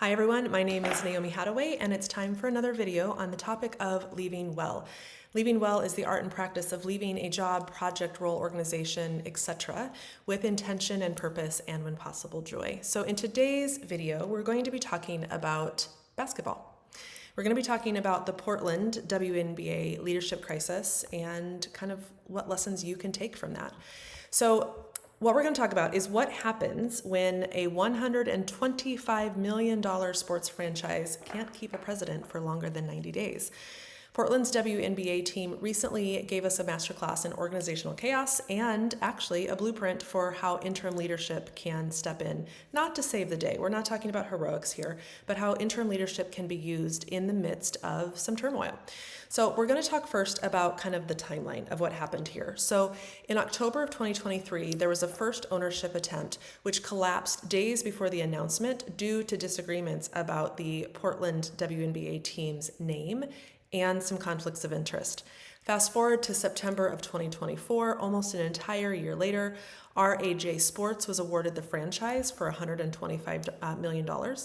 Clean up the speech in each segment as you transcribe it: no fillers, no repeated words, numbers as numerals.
Hi everyone, my name is Naomi Hadaway and it's time for another video on the topic of leaving well. Leaving well is the art and practice of leaving a job, project, role, organization, etc. with intention and purpose and when possible joy. So in today's video, we're going to be talking about basketball. We're going to be talking about the Portland WNBA leadership crisis and kind of what lessons you can take from that. So what we're going to talk about is what happens when a $125 million sports franchise can't keep a president for longer than 90 days. Portland's WNBA team recently gave us a masterclass in organizational chaos and actually a blueprint for how interim leadership can step in, not to save the day. We're not talking about heroics here, but how interim leadership can be used in the midst of some turmoil. So we're going to talk first about kind of the timeline of what happened here. So in October of 2023, there was a first ownership attempt which collapsed days before the announcement due to disagreements about the Portland WNBA team's name and some conflicts of interest. Fast forward to September of 2024, almost an entire year later, RAJ Sports was awarded the franchise for $125 million.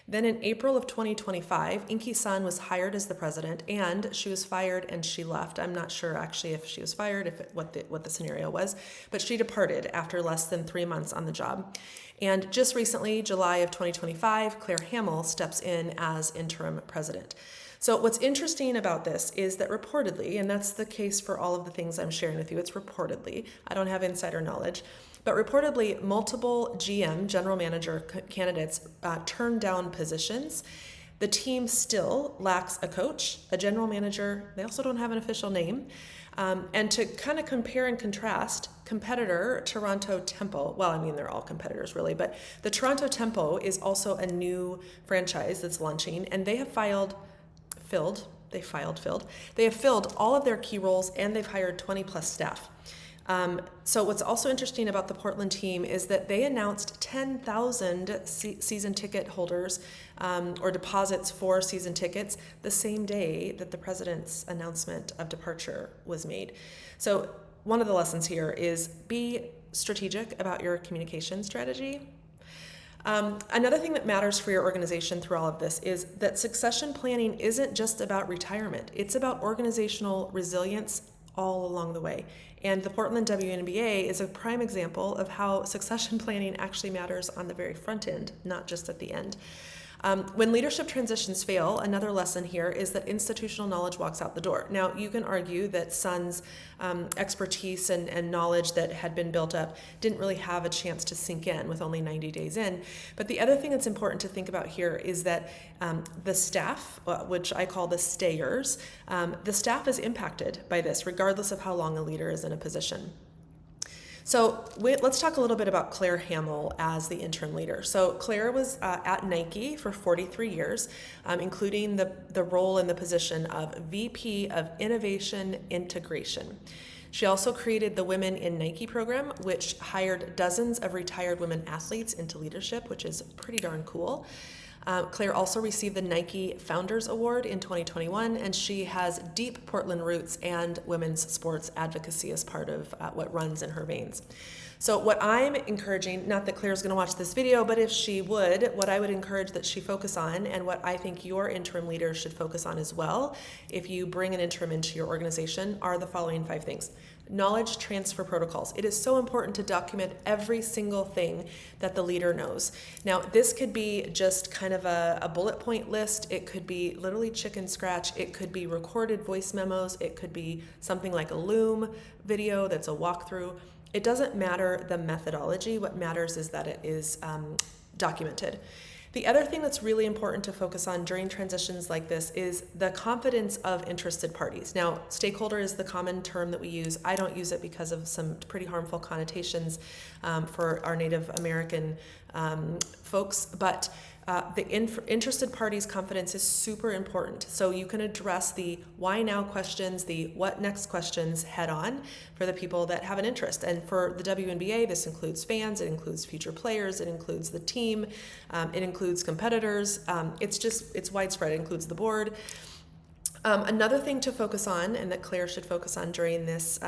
Then in April of 2025, Inky Sun was hired as the president, and she was fired and she left. I'm not sure actually if she was fired, what the scenario was, but she departed after less than 3 months on the job. And just recently, July of 2025, Clare Hamill steps in as interim president. So what's interesting about this is that reportedly, and that's the case for all of the things I'm sharing with you, it's reportedly, I don't have insider knowledge, but reportedly multiple GM, general manager candidates turned down positions. The team still lacks a coach, a general manager, they also don't have an official name. And to kind of compare and contrast, competitor Toronto Tempo, well, I mean, they're all competitors really, but the Toronto Tempo is also a new franchise that's launching, and they have They have filled all of their key roles and they've hired 20 plus staff. So what's also interesting about the Portland team is that they announced 10,000 season ticket holders or deposits for season tickets the same day that the president's announcement of departure was made. So one of the lessons here is be strategic about your communication strategy. Another thing that matters for your organization through all of this is that succession planning isn't just about retirement. It's about organizational resilience all along the way. And the Portland WNBA is a prime example of how succession planning actually matters on the very front end, not just at the end. When leadership transitions fail, another lesson here is that institutional knowledge walks out the door. Now, you can argue that Sun's expertise and knowledge that had been built up didn't really have a chance to sink in with only 90 days in. But the other thing that's important to think about here is that the staff, which I call the stayers, the staff is impacted by this, regardless of how long a leader is in a position. So let's talk a little bit about Clare Hamill as the interim leader. So Clare was at Nike for 43 years, including the role and the position of VP of Innovation Integration. She also created the Women in Nike program, which hired dozens of retired women athletes into leadership, which is pretty darn cool. Clare also received the Nike Founders Award in 2021, and she has deep Portland roots and women's sports advocacy as part of what runs in her veins. So what I'm encouraging, not that Claire's going to watch this video, but if she would, what I would encourage that she focus on, and what I think your interim leader should focus on as well, if you bring an interim into your organization, are the following 5 things. Knowledge transfer protocols. It is so important to document every single thing that the leader knows. Now, this could be just kind of a bullet point list. It could be literally chicken scratch. It could be recorded voice memos. It could be something like a Loom video that's a walkthrough. It doesn't matter the methodology. What matters is that it is documented. The other thing that's really important to focus on during transitions like this is the confidence of interested parties. Now, stakeholder is the common term that we use. I don't use it because of some pretty harmful connotations for our Native American folks, but the interested parties' confidence is super important. So you can address the why now questions, the what next questions head on for the people that have an interest. And for the WNBA, this includes fans, it includes future players, it includes the team, it includes competitors. It's widespread, it includes the board. Another thing to focus on, and that Clare should focus on during this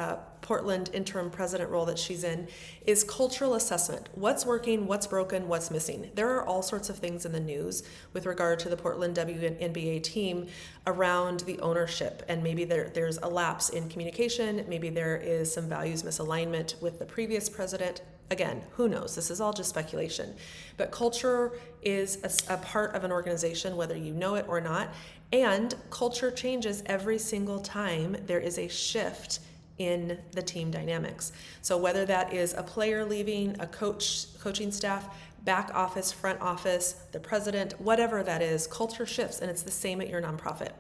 Portland interim president role that she's in, is cultural assessment. What's working, what's broken, what's missing? There are all sorts of things in the news with regard to the Portland WNBA team around the ownership, and maybe there's a lapse in communication, maybe there is some values misalignment with the previous president. Again, who knows? This is all just speculation. But culture is a part of an organization, whether you know it or not. And culture changes every single time there is a shift in the team dynamics. So whether that is a player leaving, a coaching staff, back office, front office, the president, whatever that is, culture shifts, and it's the same at your nonprofit.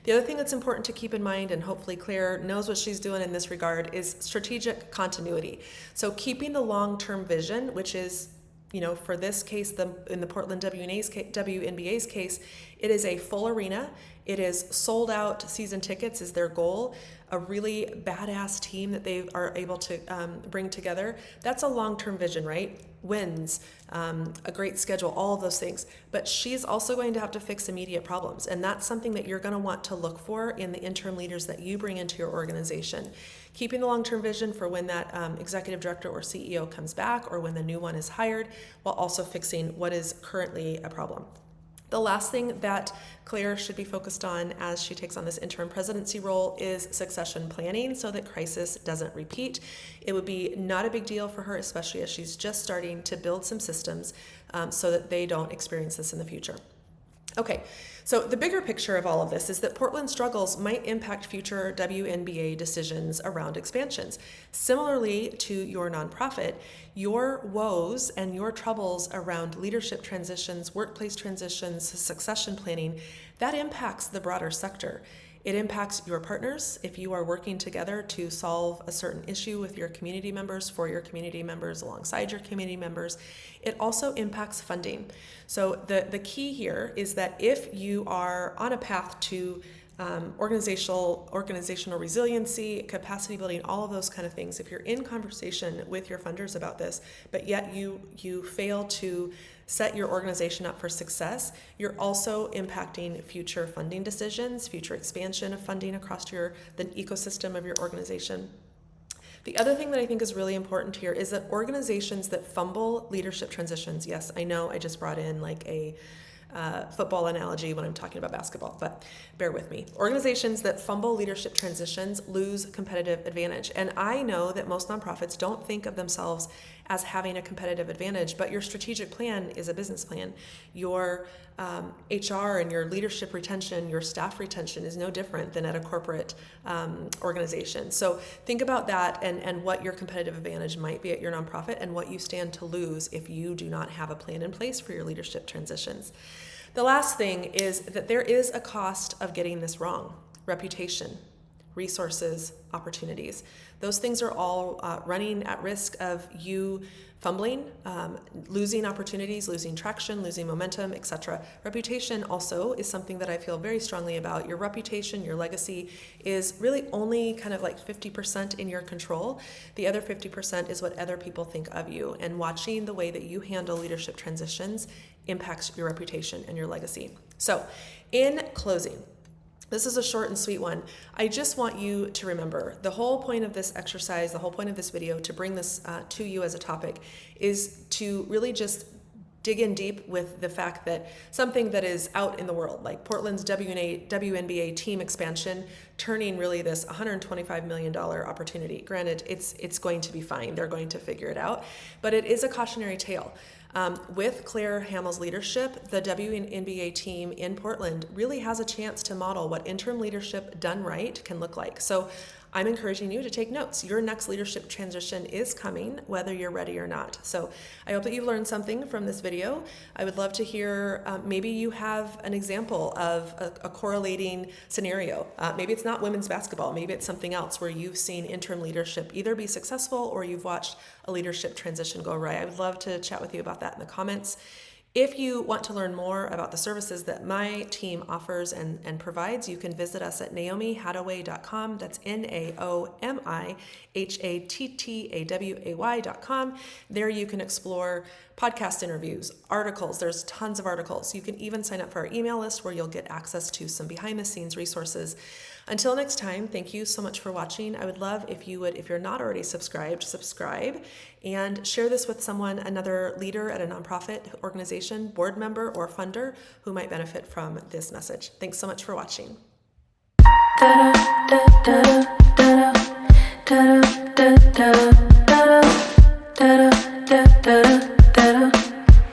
The other thing that's important to keep in mind, and hopefully Clare knows what she's doing in this regard, is strategic continuity. So keeping the long-term vision, which is, for this case, in the Portland WNBA's case, it is a full arena. It is sold out season tickets is their goal. A really badass team that they are able to bring together. That's a long-term vision, right? Wins, a great schedule, all of those things. But she's also going to have to fix immediate problems. And that's something that you're going to want to look for in the interim leaders that you bring into your organization. Keeping the long-term vision for when that executive director or CEO comes back or when the new one is hired, while also fixing what is currently a problem. The last thing that Clare should be focused on as she takes on this interim presidency role is succession planning so that crisis doesn't repeat. It would be not a big deal for her, especially as she's just starting to build some systems so that they don't experience this in the future. Okay, so the bigger picture of all of this is that Portland's struggles might impact future WNBA decisions around expansions. Similarly to your nonprofit, your woes and your troubles around leadership transitions, workplace transitions, succession planning, that impacts the broader sector. It impacts your partners if you are working together to solve a certain issue with your community members, for your community members, alongside your community members. It also impacts funding. So the key here is that if you are on a path to organizational resiliency, capacity building, all of those kind of things, if you're in conversation with your funders about this, but yet you fail to set your organization up for success, you're also impacting future funding decisions, future expansion of funding across the ecosystem of your organization. The other thing that I think is really important here is that organizations that fumble leadership transitions, yes, I know I just brought in like a football analogy when I'm talking about basketball, but bear with me. Organizations that fumble leadership transitions lose competitive advantage. And I know that most nonprofits don't think of themselves as having a competitive advantage, but your strategic plan is a business plan. Your HR and your leadership retention, your staff retention is no different than at a corporate organization. So think about that and what your competitive advantage might be at your nonprofit and what you stand to lose if you do not have a plan in place for your leadership transitions. The last thing is that there is a cost of getting this wrong. Reputation, resources, opportunities. Those things are all running at risk of you fumbling, losing opportunities, losing traction, losing momentum, etc. Reputation also is something that I feel very strongly about. Your reputation, your legacy is really only kind of like 50% in your control. The other 50% is what other people think of you. And watching the way that you handle leadership transitions impacts your reputation and your legacy. So in closing, this is a short and sweet one. I just want you to remember the whole point of this exercise, the whole point of this video, to bring this to you as a topic, is to really just dig in deep with the fact that something that is out in the world, like Portland's WNBA team expansion, turning really this $125 million opportunity. Granted, it's going to be fine. They're going to figure it out. But it is a cautionary tale. With Clare Hamill's leadership, the WNBA team in Portland really has a chance to model what interim leadership done right can look like. So I'm encouraging you to take notes. Your next leadership transition is coming, whether you're ready or not. So I hope that you've learned something from this video. I would love to hear, maybe you have an example of a correlating scenario. Maybe it's not women's basketball. Maybe it's something else where you've seen interim leadership either be successful or you've watched a leadership transition go right. I would love to chat with you about that in the comments. If you want to learn more about the services that my team offers and provides, you can visit us at naomihattaway.com. That's NaomiHattaway.com. There you can explore podcast interviews, articles. There's tons of articles. You can even sign up for our email list where you'll get access to some behind the scenes resources. Until next time, thank you so much for watching. I would love if you would, if you're not already subscribed, subscribe and share this with someone, another leader at a nonprofit organization, board member, or funder who might benefit from this message. Thanks so much for watching.